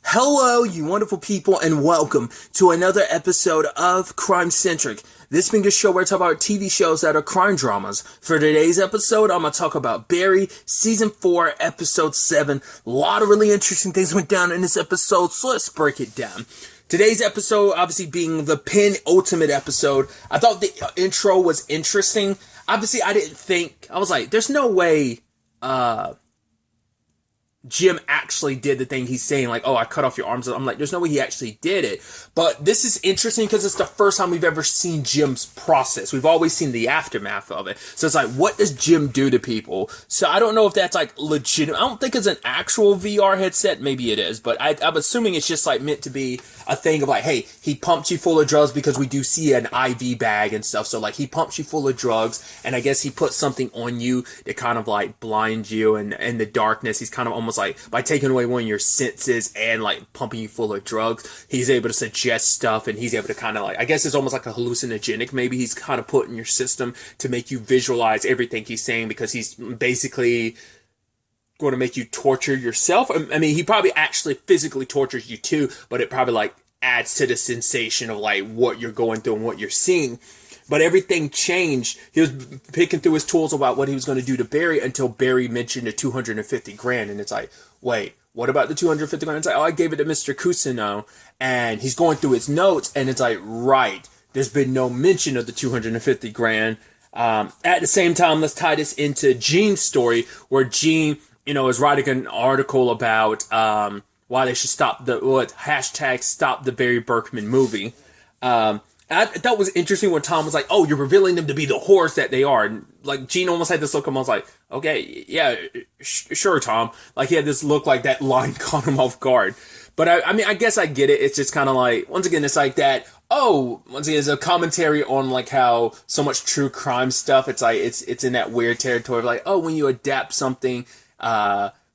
Hello, you wonderful people, and welcome to another episode of Centric. This being a show where I talk about TV shows that are crime dramas. For today's episode, I'm going to talk about Barry, Season 4, Episode 7. A lot of really interesting things went down in this episode, so let's break it down. Today's episode, obviously being the penultimate episode, I thought the intro was interesting. Obviously, I was like, there's no way, Jim actually did the thing he's saying, like, oh, I cut off your arms. I'm like, there's no way he actually did it. But this is interesting because it's the first time we've ever seen Jim's process. We've always seen the aftermath of it. So it's like, what does Jim do to people? So I don't know if that's like legitimate. I don't think it's an actual VR headset. Maybe it is. But I'm assuming it's just like meant to be a thing of like, hey, he pumped you full of drugs, because we do see an IV bag and stuff. So like, he pumps you full of drugs, and I guess he put something on you to kind of like blind you, and in the darkness, he's kind of almost like, by taking away one of your senses and like pumping you full of drugs, he's able to suggest stuff, and he's able to kind of like, I guess it's almost like a hallucinogenic, maybe he's kind of put in your system to make you visualize everything he's saying, because he's basically going to make you torture yourself. I mean, he probably actually physically tortures you too, but it probably like adds to the sensation of like what you're going through and what you're seeing. But everything changed. He was picking through his tools about what he was going to do to Barry until Barry mentioned the 250 grand. And it's like, wait, what about the 250 grand? It's like, oh, I gave it to Mr. Cousineau. And he's going through his notes, and it's like, right, there's been no mention of the 250 grand. At the same time, let's tie this into Gene's story, where Gene, is writing an article about why they should stop hashtag stop the Barry Berkman movie. I thought it was interesting when Tom was like, oh, you're revealing them to be the whores that they are. And like, Gene almost had this look on him. I was like, okay, yeah, sure, Tom. Like, he had this look like that line caught him off guard. But I mean, I guess I get it. It's just kind of like, once again, it's like that. Oh, once again, it's a commentary on like how so much true crime stuff. It's like, it's in that weird territory of like, oh, when you adapt something,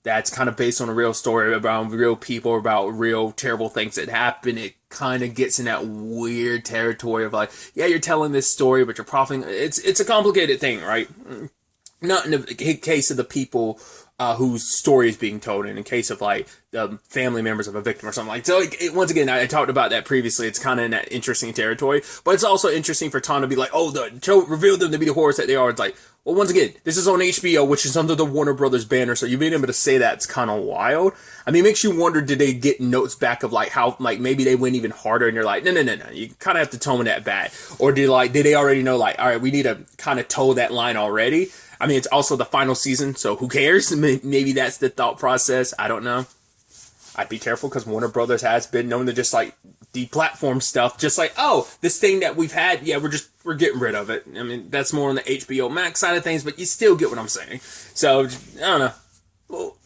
that's kind of based on a real story about real people, about real terrible things that happen, it kind of gets in that weird territory of like, yeah, you're telling this story, but you're profiting. It's a complicated thing, right? Not in the case of the people whose story is being told, and in case of like the family members of a victim or something like. So like, once again, I talked about that previously. It's kind of in that interesting territory, but it's also interesting for Tom to be like, oh, reveal them to be the horrors that they are. It's like, well, once again, this is on HBO, which is under the Warner Brothers banner, so you being able to say that, it's kind of wild. I mean, it makes you wonder, did they get notes back of like how, like, maybe they went even harder, and you're like, no, you kind of have to tone that back. Or did they already know, like, all right, we need to kind of toe that line already? I mean, it's also the final season, so who cares? Maybe that's the thought process. I don't know. I'd be careful, because Warner Brothers has been known to just like deplatform stuff, just like, oh, this thing that we've had, yeah, we're getting rid of it. I mean, that's more on the HBO Max side of things, but you still get what I'm saying. So I don't know. Well,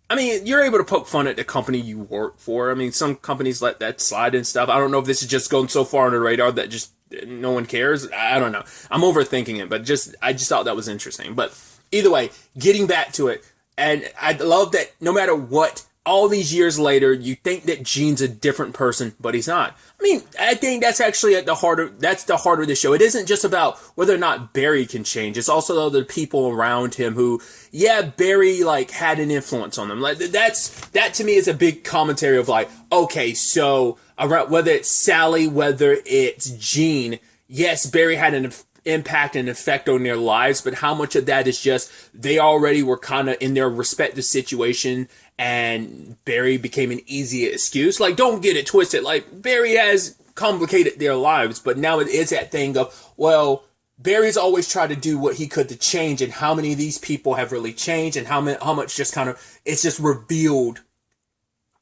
I mean, you're able to poke fun at the company you work for. I mean, some companies let that slide and stuff. I don't know if this is just going so far on the radar that just no one cares. I don't know. I'm overthinking it, but I just thought that was interesting. But either way, getting back to it, and I love that no matter what, all these years later, you think that Gene's a different person, but he's not. I mean, I think that's actually at the heart of the show. It isn't just about whether or not Barry can change. It's also the people around him who, yeah, Barry like had an influence on them. Like that to me is a big commentary of like, okay, so around, whether it's Sally, whether it's Gene, yes, Barry had an impact and effect on their lives, but how much of that is just they already were kind of in their respective situation, and Barry became an easy excuse. Like, don't get it twisted. Like, Barry has complicated their lives, but now it is that thing of, well, Barry's always tried to do what he could to change, and how many of these people have really changed, and how much just kind of, it's just revealed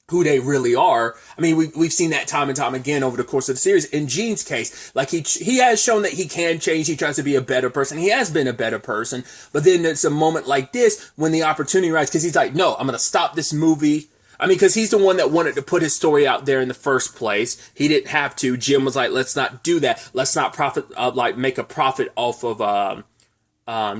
who they really are. I mean, we've seen that time and time again over the course of the series. In Gene's case, like he has shown that he can change. He tries to be a better person. He has been a better person. But then it's a moment like this when the opportunity arises, because he's like, no, I'm going to stop this movie. I mean, because he's the one that wanted to put his story out there in the first place. He didn't have to. Jim was like, let's not do that. Let's not make a profit off of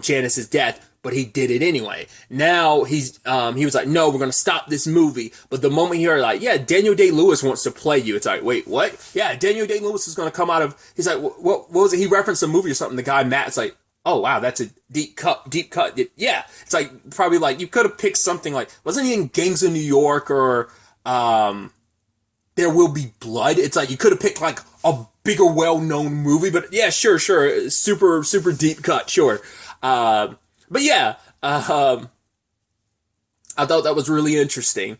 Janice's death. But he did it anyway. Now he was like, no, we're going to stop this movie. But the moment he heard like, yeah, Daniel Day-Lewis wants to play you. It's like, wait, what? Yeah, Daniel Day-Lewis is going to come out of, he's like, what was it? He referenced a movie or something. The guy, Matt's like, oh, wow, that's a deep cut. Yeah. It's like, probably like, you could have picked something like, wasn't he in Gangs of New York or, There Will Be Blood. It's like you could have picked like a bigger, well-known movie, but yeah, sure, super deep cut, sure. But yeah, I thought that was really interesting.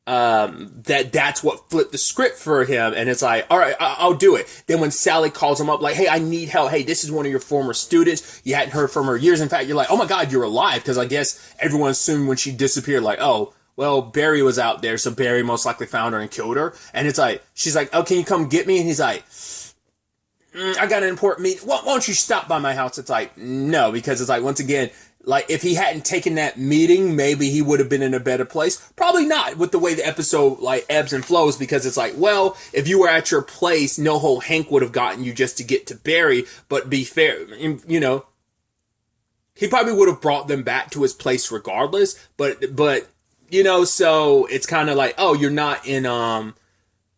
That's what flipped the script for him, and it's like, all right, I'll do it. Then when Sally calls him up, like, hey, I need help. Hey, this is one of your former students. You hadn't heard from her years. In fact, you're like, oh my God, you're alive, because I guess everyone assumed when she disappeared, like, oh, well, Barry was out there, so Barry most likely found her and killed her. And it's like, she's like, oh, can you come get me? And he's like, I got an important meeting. Why don't you stop by my house? It's like, no, because it's like, once again, like, if he hadn't taken that meeting, maybe he would have been in a better place. Probably not with the way the episode, like, ebbs and flows, because it's like, well, if you were at your place, no whole Hank would have gotten you just to get to Barry. But be fair, you know, he probably would have brought them back to his place regardless. But you know, so it's kind of like, oh, you're not in,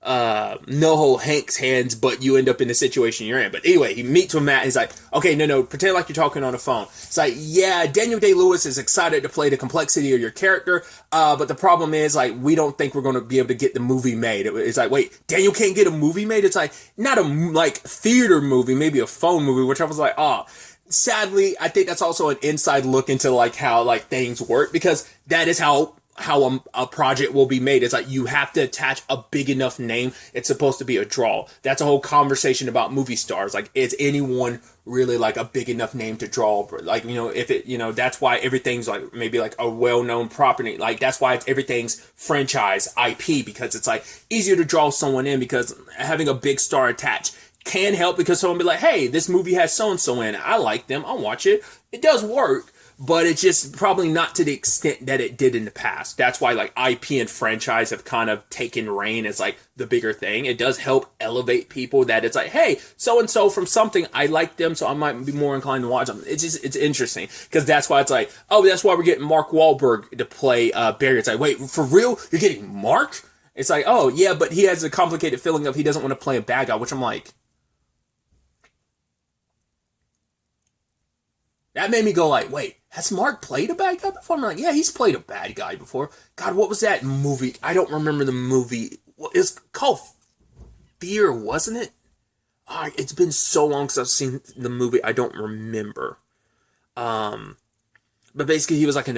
NoHo Hank's hands, but you end up in the situation you're in. But anyway, he meets with Matt and he's like, okay, no, pretend like you're talking on the phone. It's like, yeah, Daniel Day-Lewis is excited to play the complexity of your character, but the problem is, like, we don't think we're going to be able to get the movie made. It's like, wait, Daniel can't get a movie made? It's like, not a, like, theater movie, maybe a phone movie, which I was like, oh. Sadly, I think that's also an inside look into, like, how, like, things work, because that is how a project will be made. It's like, you have to attach a big enough name. It's supposed to be a draw. That's a whole conversation about movie stars. Like, is anyone really like a big enough name to draw? Like, you know, if it, you know, that's why everything's like maybe like a well-known property. Like, that's why everything's franchise IP, because it's like easier to draw someone in, because having a big star attached can help, because someone be like, hey, this movie has so-and-so in it. I like them. I'll watch it. It does work. But it's just probably not to the extent that it did in the past. That's why, like, IP and franchise have kind of taken reign as, like, the bigger thing. It does help elevate people, that it's like, hey, so-and-so from something, I like them, so I might be more inclined to watch them. It's just, it's interesting. Because that's why it's like, oh, that's why we're getting Mark Wahlberg to play Barry. It's like, wait, for real? You're getting Mark? It's like, oh, yeah, but he has a complicated feeling of he doesn't want to play a bad guy, which I'm like, that made me go like, wait, has Mark played a bad guy before? I'm like, yeah, he's played a bad guy before. God, what was that movie? I don't remember the movie. It's called Fear, wasn't it? Oh, it's been so long since I've seen the movie, I don't remember. But basically, he was like he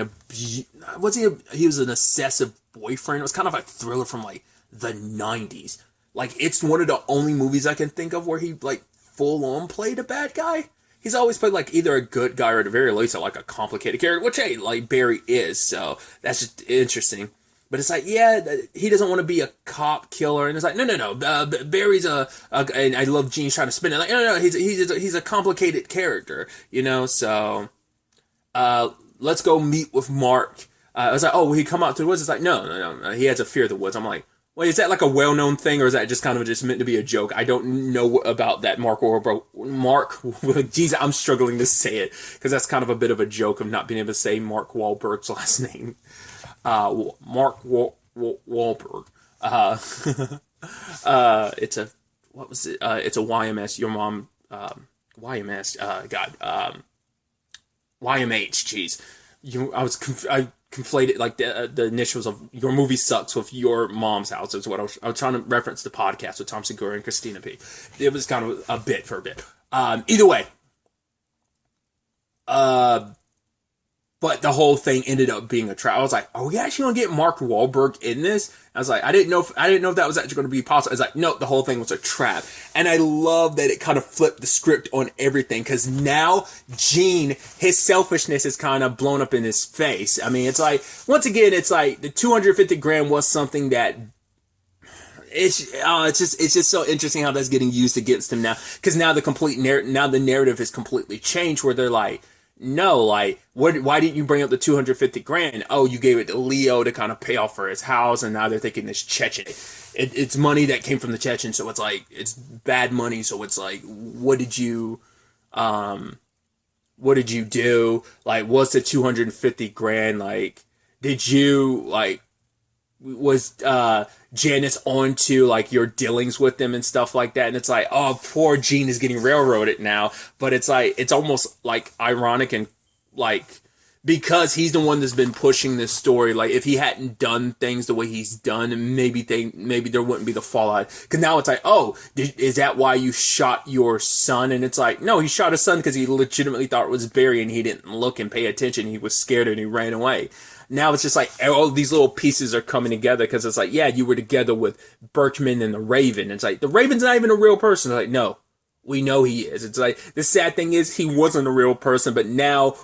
was an obsessive boyfriend. It was kind of like a thriller from like the 90s. Like, it's one of the only movies I can think of where he like full on played a bad guy. He's always played, like, either a good guy or at the very least, like, a complicated character, which, hey, like, Barry is, so that's just interesting. But it's like, yeah, he doesn't want to be a cop killer, and it's like, no, Barry's and I love Gene's trying to spin it, like, no, he's a complicated character, you know, so, let's go meet with Mark. I was like, oh, will he come out to the woods? It's like, no, he has a fear of the woods. I'm like, wait, is that like a well-known thing, or is that just kind of just meant to be a joke? I don't know about that Mark Wahlberg. Geez, I'm struggling to say it, because that's kind of a bit of a joke of not being able to say Mark Wahlberg's last name. Mark Wahlberg. It's a, what was it? It's a YMS, your mom, YMS, YMH, jeez. I conflated like the initials of Your Movie Sucks with Your Mom's House is what I was trying to reference the podcast with Tom Segura and Christina P. It was kind of a bit for a bit. Either way. But the whole thing ended up being a trap. I was like, are we actually going to get Mark Wahlberg in this? I was like, I didn't know if that was actually going to be possible. I was like, no, the whole thing was a trap. And I love that it kind of flipped the script on everything, because now Gene, his selfishness is kind of blown up in his face. I mean, it's like, once again, it's like the 250 grand was something that it's just so interesting how that's getting used against him now, because now the narrative has completely changed, where they're like, no, like, why didn't you bring up the 250 grand? Oh, you gave it to Leo to kind of pay off for his house, and now they're thinking it's Chechen. It's money that came from the Chechen, so it's like, it's bad money, so it's like, what did you do? Like, what's the 250 grand? Like, did you, like, was Janice onto like your dealings with them and stuff like that? And it's like, oh, poor Gene is getting railroaded now. But it's like, it's almost like ironic and like because he's the one that's been pushing this story. Like, if he hadn't done things the way he's done, maybe there wouldn't be the fallout. Because now it's like, oh, is that why you shot your son? And it's like, no, he shot his son because he legitimately thought it was Barry, and he didn't look and pay attention. He was scared and he ran away. Now it's just like all these little pieces are coming together, because it's like, yeah, you were together with Berkman and the Raven. It's like, the Raven's not even a real person. It's like, no. We know he is. It's like, the sad thing is he wasn't a real person, but now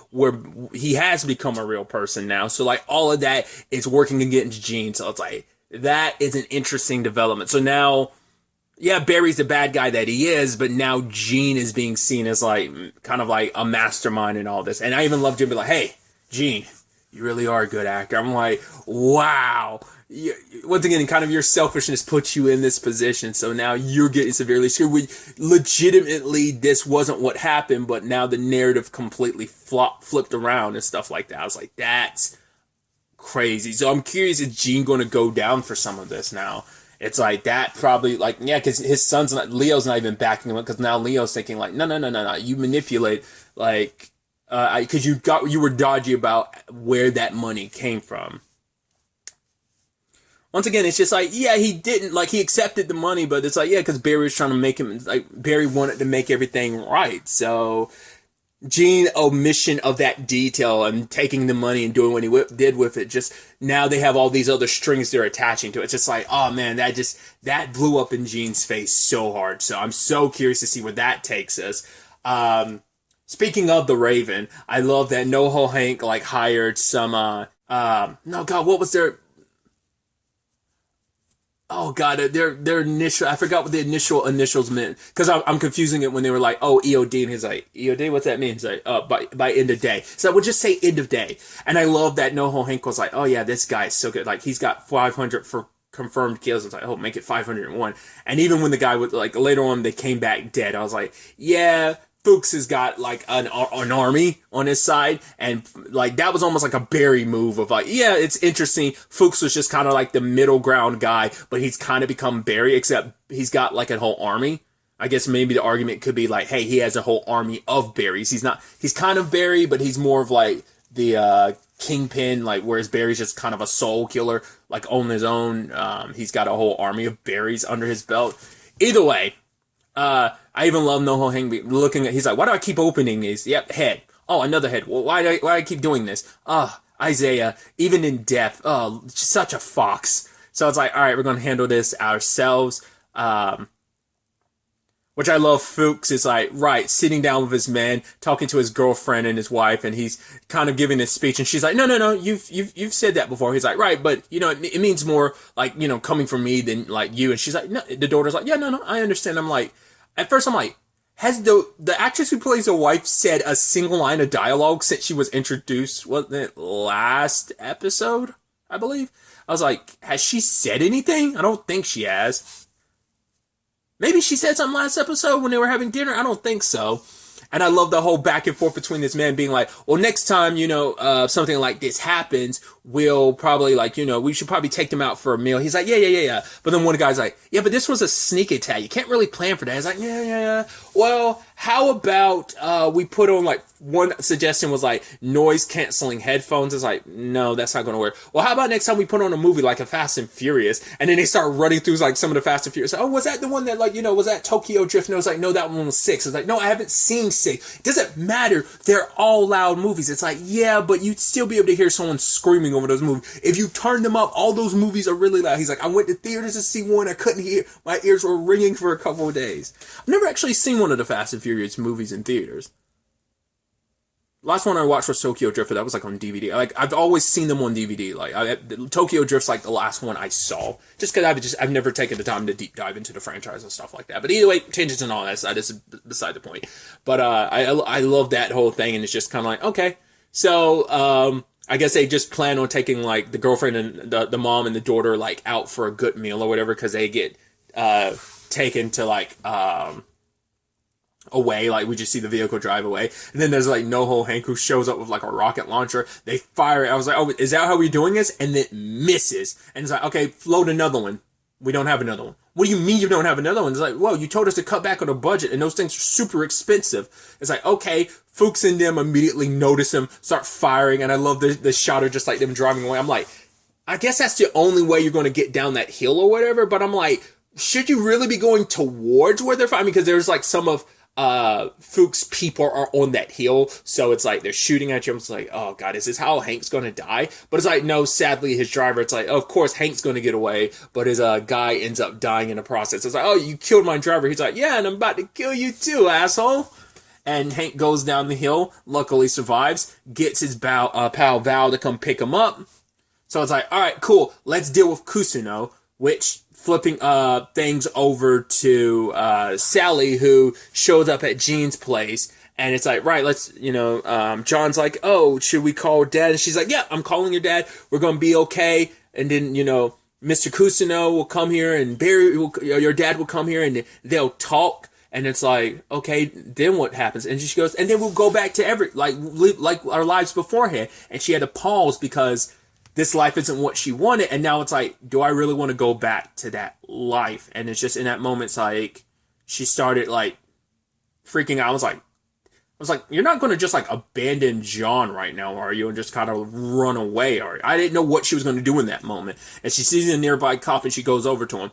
he has become a real person now. So like, all of that is working against Gene. So it's like, that is an interesting development. So now, yeah, Barry's the bad guy that he is, but now Gene is being seen as like, kind of like a mastermind in all this. And I even love Jim be like, hey, Gene, you really are a good actor. I'm like, wow. Once again, kind of your selfishness puts you in this position, so now you're getting severely screwed. Legitimately, this wasn't what happened, but now the narrative completely flipped around and stuff like that. I was like, that's crazy. So I'm curious, is Gene going to go down for some of this now? It's like, that probably, like, yeah, because his son's not, Leo's not even backing him up, because now Leo's thinking like, no, you manipulate, like, because you were dodgy about where that money came from. Once again, it's just like, yeah, he didn't, like, he accepted the money, but it's like, yeah, because Barry was trying to make him, like, Barry wanted to make everything right. So Gene's omission of that detail and taking the money and doing what he did with it, just now they have all these other strings they're attaching to it. It's just like, oh man, that blew up in Gene's face so hard. So I'm so curious to see where that takes us. Speaking of the Raven, I love that NoHo Hank like hired some no god, what was their, oh god, their initial, I forgot what the initials meant, because I'm confusing it when they were like, oh, EOD, and he's like, EOD, what's that mean? He's like, by end of day. So I would just say end of day. And I love that NoHo Hank was like, oh yeah, this guy's so good. Like, he's got 500 for confirmed kills. It's like, oh, make it 501. And even when the guy would, like, later on they came back dead, I was like, yeah, Fuchs has got like an army on his side, and like that was almost like a Barry move of like, yeah, it's interesting. Fuchs was just kind of like the middle ground guy, but he's kind of become Barry, except he's got like a whole army. I guess maybe the argument could be like, hey, he has a whole army of Barrys. He's kind of Barry, but he's more of like the kingpin, like, whereas Barry's just kind of a soul killer, like on his own. He's got a whole army of Barrys under his belt. Either way, I even love NoHo Hank looking at, he's like, why do I keep opening these? Yep, head. Oh, another head. Well, why do I keep doing this? Isaiah, even in death, such a fox. So it's like, all right, we're going to handle this ourselves. Which I love. Fuchs is like, right, sitting down with his man, talking to his girlfriend and his wife, and he's kind of giving his speech, and she's like, no, you've said that before. He's like, right, but you know, it means more like, you know, coming from me than like you. And she's like, no, the daughter's like, yeah, no, I understand. I'm like, at first I'm like, has the actress who plays the wife said a single line of dialogue since she was introduced, wasn't it last episode, I believe? I was like, has she said anything? I don't think she has. Maybe she said something last episode when they were having dinner. I don't think so. And I love the whole back and forth between this man being like, well, next time, you know, something like this happens, we'll probably, like, you know, we should probably take them out for a meal. He's like, yeah. But then one guy's like, yeah, but this was a sneak attack. You can't really plan for that. He's like, yeah. Well, how about we put on, like, one suggestion was like noise canceling headphones. It's like, no, that's not going to work. Well, how about next time we put on a movie like a Fast and Furious, and then they start running through like some of the Fast and Furious. Oh, was that the one that, like, you know, was that Tokyo Drift? And it was like, no, that one was 6. It's like, no, I haven't seen 6. It doesn't matter. They're all loud movies. It's like, yeah, but you'd still be able to hear someone screaming over those movies. If you turn them up, all those movies are really loud. He's like, I went to theaters to see one. I couldn't hear. My ears were ringing for a couple of days. I've never actually seen one of the Fast and Furious movies in theaters. Last one I watched was Tokyo Drift, but that was like on DVD. Like, I've always seen them on DVD. Like, Tokyo Drift's like the last one I saw, just because I've never taken the time to deep dive into the franchise and stuff like that. But either way, changes and all that is beside the point. But I love that whole thing, and it's just kind of like, okay, so I guess they just plan on taking like the girlfriend and the mom and the daughter like out for a good meal or whatever, because they get taken to like away, like we just see the vehicle drive away, and then there's like NoHo Hank who shows up with like a rocket launcher. They fire it. I was like, oh, is that how we're doing this? And it misses, and it's like, okay, float another one. We don't have another one. what do you mean you don't have another one? It's like, whoa, you told us to cut back on the budget, and those things are super expensive. It's like, okay, Fuchs and them immediately notice him, start firing, and I love the shot of just like them driving away. I'm like, I guess that's the only way you're going to get down that hill or whatever, but I'm like, should you really be going towards where they're fighting? Because there's like some of Fuchs' people are on that hill, so it's like they're shooting at you. I'm just like, oh god, is this how Hank's gonna die? But it's like, no, sadly his driver, it's like, oh, of course Hank's gonna get away, but his guy ends up dying in the process. It's like, oh, you killed my driver. He's like, yeah, and I'm about to kill you too, asshole. And Hank goes down the hill, luckily survives, gets his pal Val to come pick him up. So it's like, all right, cool, let's deal with Kusuno, which flipping things over to Sally, who shows up at Jean's place, and it's like, right, let's, John's like, oh, should we call Dad? And she's like, yeah, I'm calling your dad. We're gonna be okay. And then Mr. Kusuno will come here, and your dad will come here, and they'll talk. And it's like, okay, then what happens? And she goes, and then we'll go back to like our lives beforehand. And she had to pause because this life isn't what she wanted, and now it's like, do I really want to go back to that life? And it's just in that moment, it's like, she started like freaking out. I was like, you're not going to just like abandon John right now, are you? And just kind of run away, are you? I didn't know what she was going to do in that moment. And she sees a nearby cop and she goes over to him.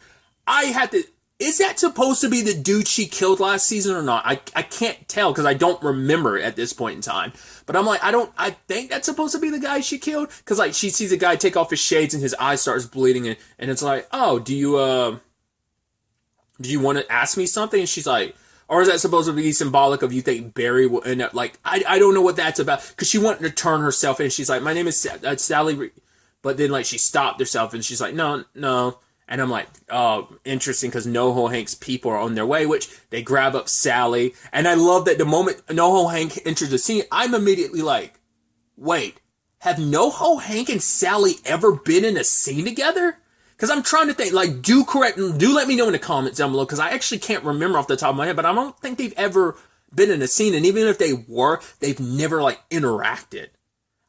Is that supposed to be the dude she killed last season or not? I can't tell because I don't remember at this point in time. But I'm like, I think that's supposed to be the guy she killed. Because like she sees a guy take off his shades and his eye starts bleeding. And it's like, oh, do you want to ask me something? And she's like, or is that supposed to be symbolic of you think Barry will end up like, I don't know what that's about. Because she wanted to turn herself in. She's like, my name is Sally. But then like she stopped herself and she's like, no. And I'm like, oh, interesting, because NoHo Hank's people are on their way, which they grab up Sally. And I love that the moment NoHo Hank enters the scene, I'm immediately like, wait, have NoHo Hank and Sally ever been in a scene together? Because I'm trying to think, like, do let me know in the comments down below, because I actually can't remember off the top of my head, but I don't think they've ever been in a scene. And even if they were, they've never, like, interacted.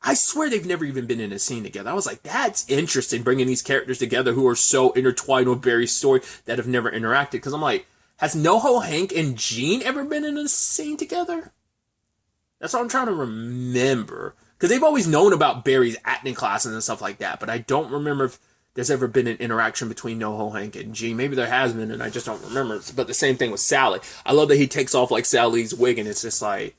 I swear they've never even been in a scene together. I was like, that's interesting, bringing these characters together who are so intertwined with Barry's story that have never interacted. Because I'm like, has NoHo Hank and Jean ever been in a scene together? That's what I'm trying to remember. Because they've always known about Barry's acting classes and stuff like that, but I don't remember if there's ever been an interaction between NoHo Hank and Jean. Maybe there has been, and I just don't remember. But the same thing with Sally. I love that he takes off like Sally's wig, and it's just like,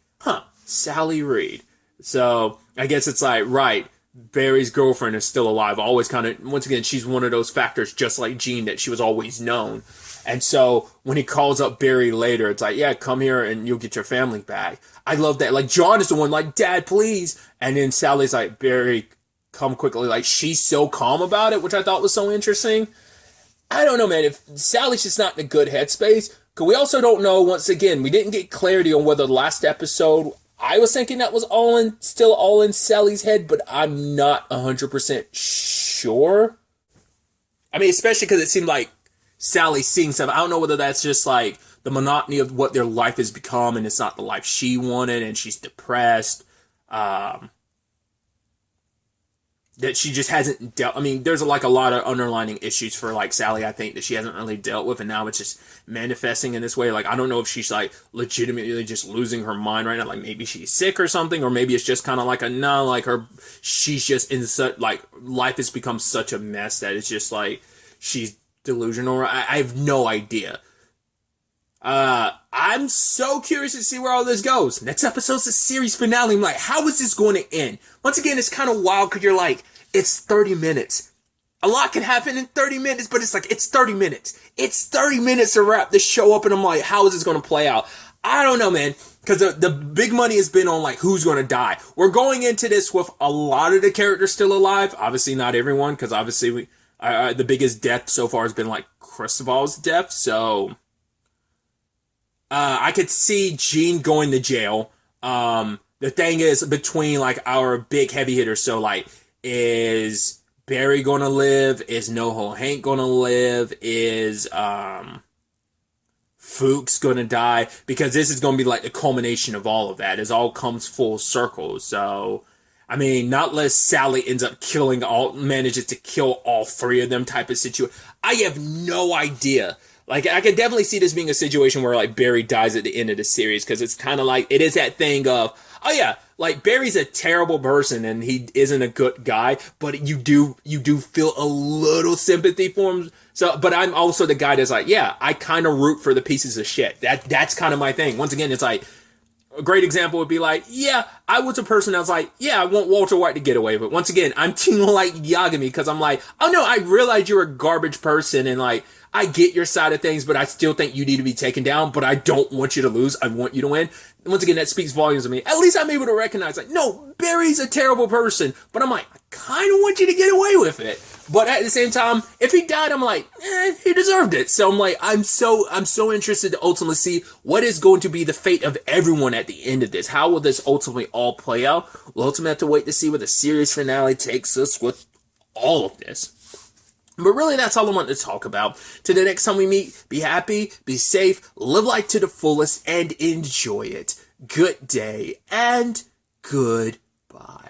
Sally Reed. So I guess it's like, right, Barry's girlfriend is still alive. Always kind of, once again, she's one of those factors, just like Jean, that she was always known. And so when he calls up Barry later, it's like, yeah, come here and you'll get your family back. I love that. Like, John is the one like, Dad, please. And then Sally's like, Barry, come quickly. Like, she's so calm about it, which I thought was so interesting. I don't know, man. If Sally's just not in a good headspace, because we also don't know, once again, we didn't get clarity on whether the last episode, I was thinking that was still all in Sally's head, but I'm not 100% sure. I mean, especially because it seemed like Sally's seeing stuff. I don't know whether that's just like the monotony of what their life has become, and it's not the life she wanted, and she's depressed. That she just hasn't dealt. I mean, there's like a lot of underlining issues for like Sally, I think, that she hasn't really dealt with, and now it's just manifesting in this way. Like, I don't know if she's like legitimately just losing her mind right now. Like, maybe she's sick or something, or maybe it's just kind of like she's just in such, like, life has become such a mess that it's just like she's delusional. I have no idea. I'm so curious to see where all this goes. Next episode's the series finale. I'm like, how is this going to end? Once again, it's kind of wild because you're like, it's 30 minutes. A lot can happen in 30 minutes, but it's like, it's 30 minutes. It's 30 minutes to wrap this show up, and I'm like, how is this going to play out? I don't know, man, because the big money has been on, like, who's going to die. We're going into this with a lot of the characters still alive. Obviously, not everyone, because obviously the biggest death so far has been, like, Cristobal's death, so I could see Jean going to jail. The thing is, between, like, our big heavy hitters, so, like, is Barry gonna live? Is NoHo Hank gonna live? Is Fuchs gonna die? Because this is gonna be, like, the culmination of all of that. It all comes full circle. So I mean, not unless Sally manages to kill all three of them type of situation. I have no idea. Like, I can definitely see this being a situation where, like, Barry dies at the end of the series, because it's kind of like, it is that thing of, oh yeah, like, Barry's a terrible person and he isn't a good guy, but you do feel a little sympathy for him. So, but I'm also the guy that's like, yeah, I kind of root for the pieces of shit. That's kind of my thing. Once again, it's like, a great example would be like, yeah, I was a person that was like, yeah, I want Walter White to get away. But once again, I'm team like Yagami, because I'm like, oh no, I realize you're a garbage person, and like, I get your side of things, but I still think you need to be taken down, but I don't want you to lose. I want you to win. And once again, that speaks volumes of me. At least I'm able to recognize, like, no, Barry's a terrible person, but I'm like, I kind of want you to get away with it. But at the same time, if he died, I'm like, he deserved it. So I'm like, I'm so interested to ultimately see what is going to be the fate of everyone at the end of this. How will this ultimately all play out? We'll ultimately have to wait to see where the series finale takes us with all of this. But really, that's all I want to talk about. Till the next time we meet, be happy, be safe, live life to the fullest, and enjoy it. Good day, and goodbye.